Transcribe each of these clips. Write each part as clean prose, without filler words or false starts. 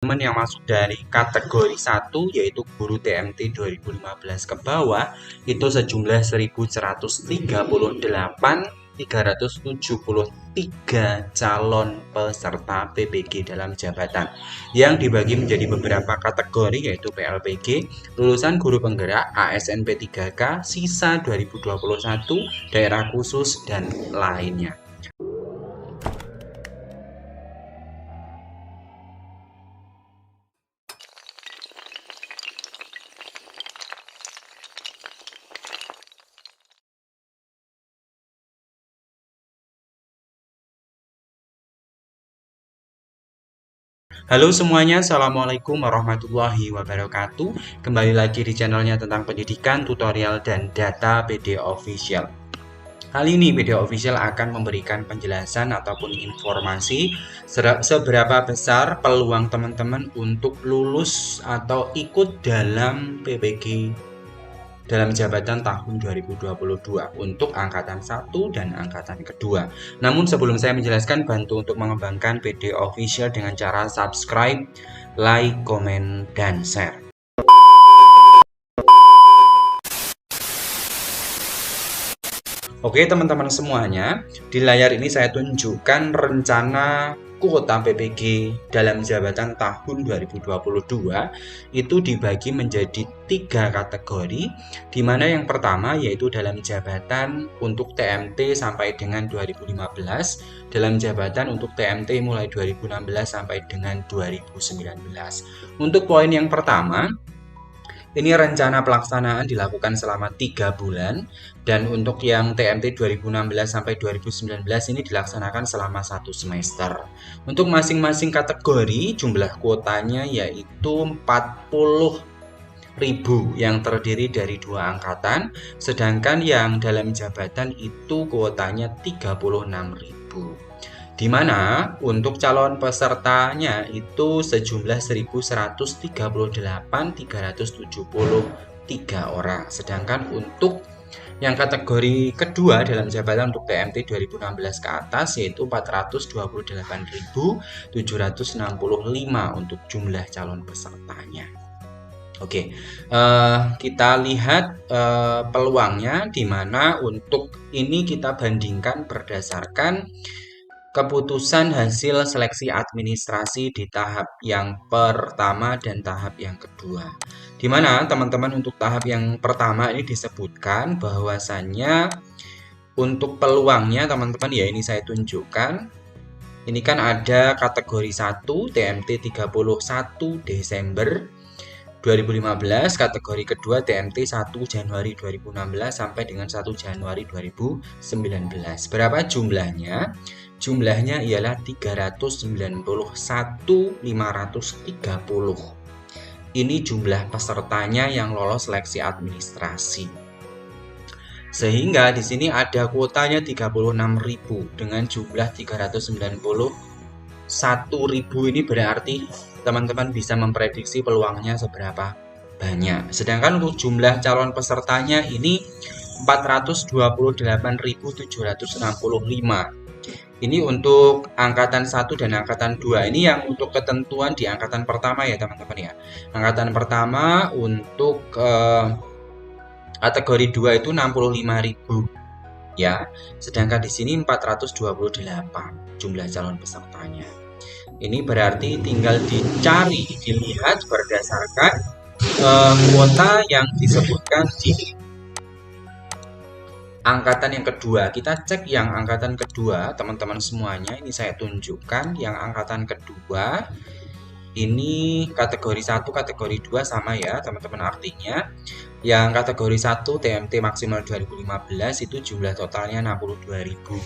teman yang masuk dari kategori 1 yaitu guru TMT 2015 ke bawah itu sejumlah 1.138.373 calon peserta PPG dalam jabatan yang dibagi menjadi beberapa kategori yaitu PLPG, lulusan guru penggerak, ASN P3K, sisa 2021, daerah khusus, dan lainnya. Halo semuanya, Assalamualaikum warahmatullahi wabarakatuh. Kembali lagi di channelnya tentang pendidikan, tutorial, dan data PD Official. Kali ini PD Official akan memberikan penjelasan ataupun informasi seberapa besar peluang teman-teman untuk lulus atau ikut dalam PPG dalam jabatan tahun 2022 untuk angkatan 1 dan angkatan kedua. Namun sebelum saya menjelaskan, bantu untuk mengembangkan PD Official dengan cara subscribe, like, komen, dan share. Oke teman-teman semuanya, di layar ini saya tunjukkan rencana kuota PPG dalam jabatan tahun 2022 itu dibagi menjadi 3 kategori, di mana yang pertama yaitu dalam jabatan untuk TMT sampai dengan 2015, dalam jabatan untuk TMT mulai 2016 sampai dengan 2019. Untuk poin yang pertama, ini rencana pelaksanaan dilakukan selama 3 bulan, dan untuk yang TMT 2016 sampai 2019 ini dilaksanakan selama 1 semester. Untuk masing-masing kategori jumlah kuotanya yaitu 40.000 yang terdiri dari 2 angkatan, sedangkan yang dalam jabatan itu kuotanya 36.000. Di mana untuk calon pesertanya itu sejumlah 1.138.373 orang. Sedangkan untuk yang kategori kedua dalam jabatan untuk TMT 2016 ke atas yaitu 428.765 untuk jumlah calon pesertanya. Oke, kita lihat peluangnya, di mana untuk ini kita bandingkan berdasarkan keputusan hasil seleksi administrasi di tahap yang pertama dan tahap yang kedua. Di mana teman-teman untuk tahap yang pertama ini disebutkan bahwasannya untuk peluangnya teman-teman ya ini saya tunjukkan. Ini kan ada kategori 1 TMT 31 Desember 2015, kategori kedua TMT 1 Januari 2016 sampai dengan 1 Januari 2019. Berapa jumlahnya? Jumlahnya ialah 391.530. Ini jumlah pesertanya yang lolos seleksi administrasi. Sehingga di sini ada kuotanya 36.000 dengan jumlah 391.000, ini berarti teman-teman bisa memprediksi peluangnya seberapa banyak. Sedangkan untuk jumlah calon pesertanya ini 428.765. Ini untuk angkatan 1 dan angkatan 2. Ini yang untuk ketentuan di angkatan pertama ya teman-teman ya. Angkatan pertama untuk kategori 2 itu 65.000 ya. Sedangkan di sini 428 jumlah calon pesertanya. Ini berarti tinggal dilihat berdasarkan kuota yang disebutkan di angkatan yang kedua. Kita cek yang angkatan kedua teman-teman semuanya. Ini saya tunjukkan yang angkatan kedua. Ini kategori 1, kategori 2 sama ya teman-teman, artinya yang kategori 1 TMT maksimal 2015 itu jumlah totalnya 62.000.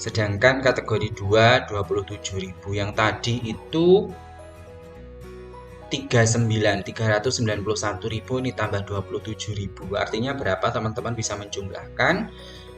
Sedangkan kategori 2 27.000. Yang tadi itu 391.000, ini tambah 27.000. Artinya berapa teman-teman bisa menjumlahkan?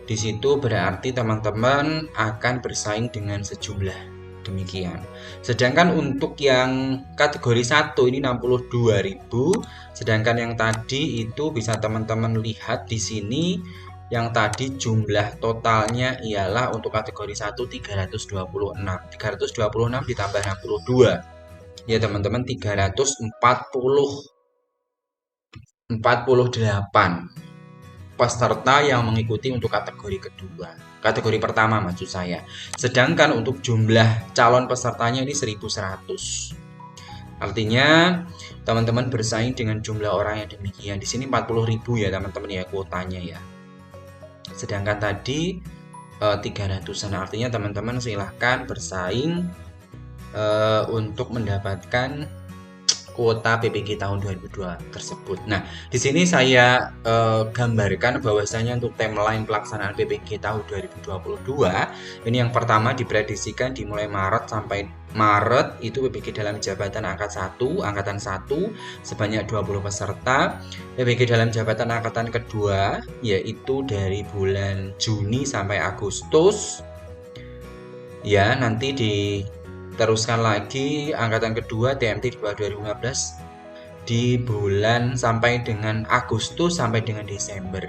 Di situ berarti teman-teman akan bersaing dengan sejumlah demikian. Sedangkan untuk yang kategori 1 ini 62.000, sedangkan yang tadi itu bisa teman-teman lihat di sini, yang tadi jumlah totalnya ialah untuk kategori 1 326. 326 ditambah 62 ya teman-teman, 348 peserta yang mengikuti untuk kategori kedua. Kategori pertama maksud saya. Sedangkan untuk jumlah calon pesertanya ini 1.100. Artinya teman-teman bersaing dengan jumlah orang yang demikian. Di sini 40.000 ya teman-teman ya kuotanya ya. Sedangkan tadi 300-an. Artinya teman-teman silahkan bersaing untuk mendapatkan kuota PPG tahun 2002 tersebut. Nah, di sini saya gambarkan bahwasanya untuk timeline pelaksanaan PPG tahun 2022 ini yang pertama diprediksikan dimulai Maret sampai Maret itu PPG dalam jabatan angkatan 1 sebanyak 20 peserta. PPG dalam jabatan angkatan kedua yaitu dari bulan Juni sampai Agustus. Ya, nanti diteruskan lagi angkatan kedua TMT di bawah 2015 di bulan sampai dengan Agustus sampai dengan Desember.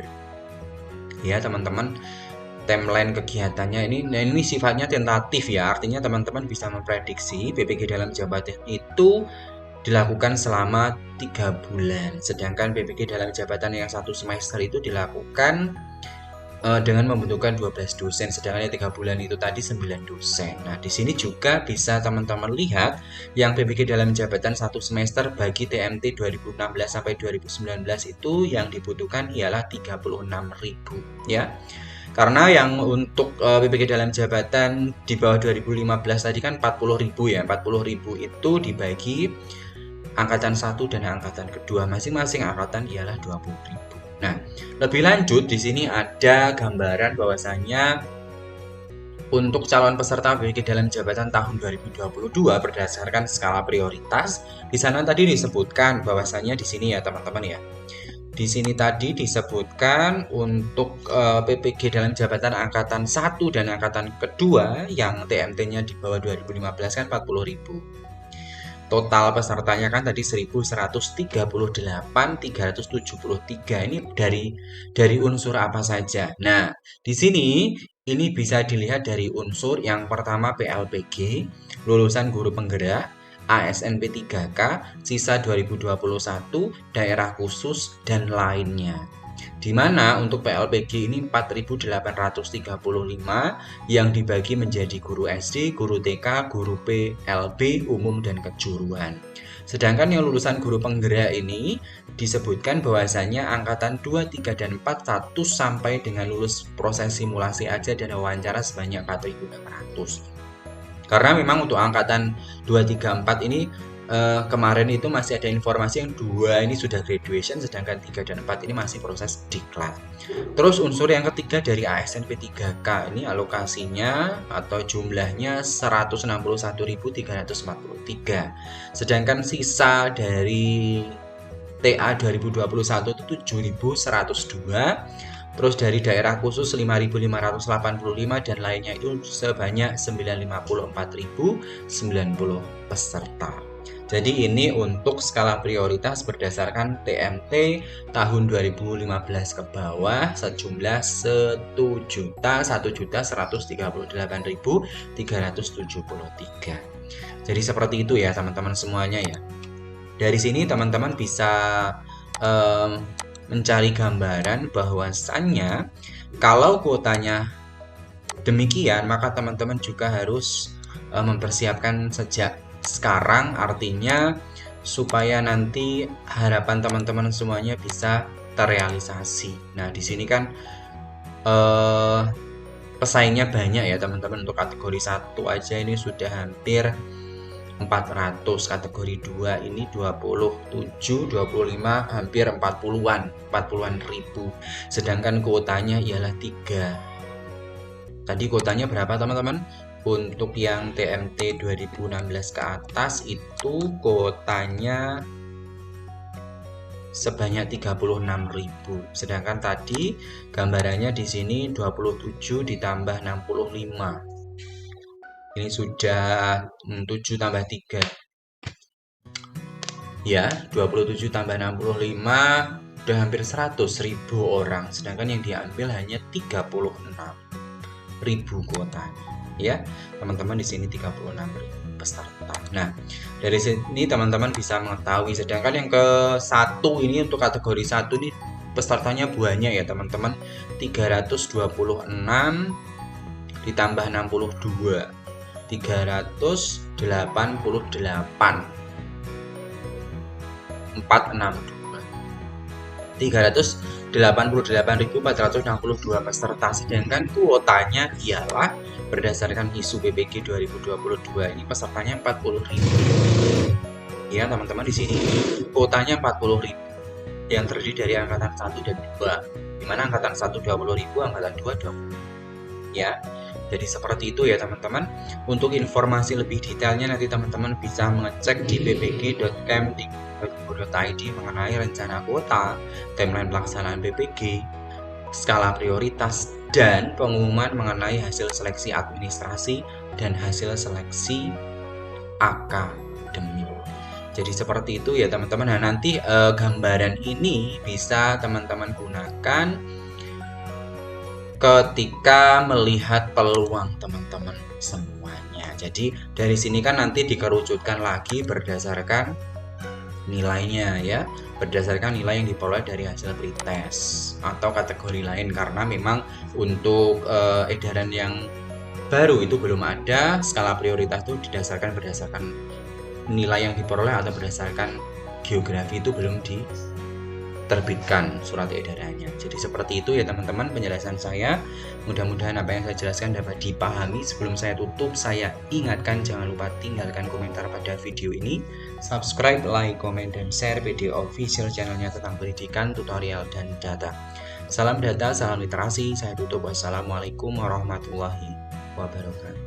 Ya, teman-teman, timeline kegiatannya ini sifatnya tentatif ya. Artinya teman-teman bisa memprediksi PPG dalam jabatan itu dilakukan selama 3 bulan. Sedangkan PPG dalam jabatan yang 1 semester itu dilakukan dengan membutuhkan 12 dosen, sedangkan 3 bulan itu tadi 9 dosen. Nah, di sini juga bisa teman-teman lihat yang PPG dalam jabatan 1 semester bagi TMT 2016 sampai 2019 itu yang dibutuhkan ialah 36.000 ya. Karena yang untuk PPG dalam jabatan di bawah 2015 tadi kan 40.000 ya. 40.000 itu dibagi angkatan 1 dan angkatan kedua, masing-masing angkatan ialah 20.000. Nah, lebih lanjut di sini ada gambaran bahwasanya untuk calon peserta PPG dalam jabatan tahun 2022 berdasarkan skala prioritas. Di sana tadi disebutkan bahwasanya di sini ya teman-teman ya. Di sini tadi disebutkan untuk PPG dalam jabatan angkatan 1 dan angkatan kedua yang TMT-nya di bawah 2015 kan 40.000. Total pesertanya kan tadi 1.138.373. Ini dari unsur apa saja? Nah, di sini ini bisa dilihat dari unsur yang pertama PLPG, lulusan guru penggerak, ASNP 3K, sisa 2021, daerah khusus, dan lainnya. Di mana untuk PLPG ini 4.835 yang dibagi menjadi guru SD, guru TK, guru PLB, umum, dan kejuruan. Sedangkan yang lulusan guru penggerak ini disebutkan bahwasanya angkatan 2, 3, dan 4 1 sampai dengan lulus proses simulasi aja dan wawancara sebanyak 4.600. Karena memang untuk angkatan 2, 3, 4 ini kemarin itu masih ada informasi yang 2 ini sudah graduation, sedangkan 3 dan 4 ini masih proses diklat. Terus unsur yang ketiga dari ASNP 3K ini alokasinya atau jumlahnya 161.343. Sedangkan sisa dari TA 2021 itu 7.102. Terus dari daerah khusus 5.585 dan lainnya itu sebanyak 954.090 peserta. Jadi ini untuk skala prioritas berdasarkan TMT tahun 2015 ke bawah sejumlah 1.138.373. Jadi seperti itu ya teman-teman semuanya ya. Dari sini teman-teman bisa mencari gambaran bahwasannya kalau kuotanya demikian, maka teman-teman juga harus mempersiapkan sejak sekarang, artinya supaya nanti harapan teman-teman semuanya bisa terrealisasi. Nah, di sini kan pesaingnya banyak ya teman-teman. Untuk kategori 1 aja ini sudah hampir 400, kategori 2 ini 27, 25, hampir 40-an ribu. Sedangkan kuotanya ialah 3. Tadi kuotanya berapa teman-teman? Untuk yang TMT 2016 ke atas itu kuotanya sebanyak 36.000. Sedangkan tadi gambarannya di sini 27 ditambah 65. Ini sudah 7 tambah 3. Ya, 27 tambah 65 udah hampir 100.000 orang. Sedangkan yang diambil hanya 36.000 kuotanya. Ya, teman-teman di sini 36.000 peserta. peserta. Nah, dari sini teman-teman bisa mengetahui. Sedangkan yang ke 1 ini untuk kategori 1 ini pesertanya banyak ya teman-teman, 326 ditambah 62, 388, 388.462 peserta, sedangkan kuotanya ialah berdasarkan isu PPG 2022 ini pesertanya 40.000. Ya teman-teman, di sini kuotanya 40.000 yang terdiri dari angkatan 1 dan 2, dimana angkatan 1 20.000, angkatan 2 20.000 ya. Jadi seperti itu ya teman-teman. Untuk informasi lebih detailnya nanti teman-teman bisa mengecek di ppg.kemdikbud.go.id mengenai rencana kuota, timeline pelaksanaan PPG, skala prioritas, dan pengumuman mengenai hasil seleksi administrasi dan hasil seleksi akademik. Jadi seperti itu ya teman-teman. Nah, nanti gambaran ini bisa teman-teman gunakan ketika melihat peluang teman-teman semuanya. Jadi dari sini kan nanti dikerucutkan lagi berdasarkan nilainya ya, berdasarkan nilai yang diperoleh dari hasil pretest atau kategori lain, karena memang untuk edaran yang baru itu belum ada. Skala prioritas itu berdasarkan nilai yang diperoleh atau berdasarkan geografi itu belum diterbitkan surat edarannya. Jadi seperti itu ya teman-teman penjelasan saya. Mudah-mudahan apa yang saya jelaskan dapat dipahami. Sebelum saya tutup, saya ingatkan jangan lupa tinggalkan komentar pada video ini, subscribe, like, komen, dan share video official channelnya tentang pendidikan, tutorial, dan data. Salam data, salam literasi. Saya tutup. Wassalamualaikum warahmatullahi wabarakatuh.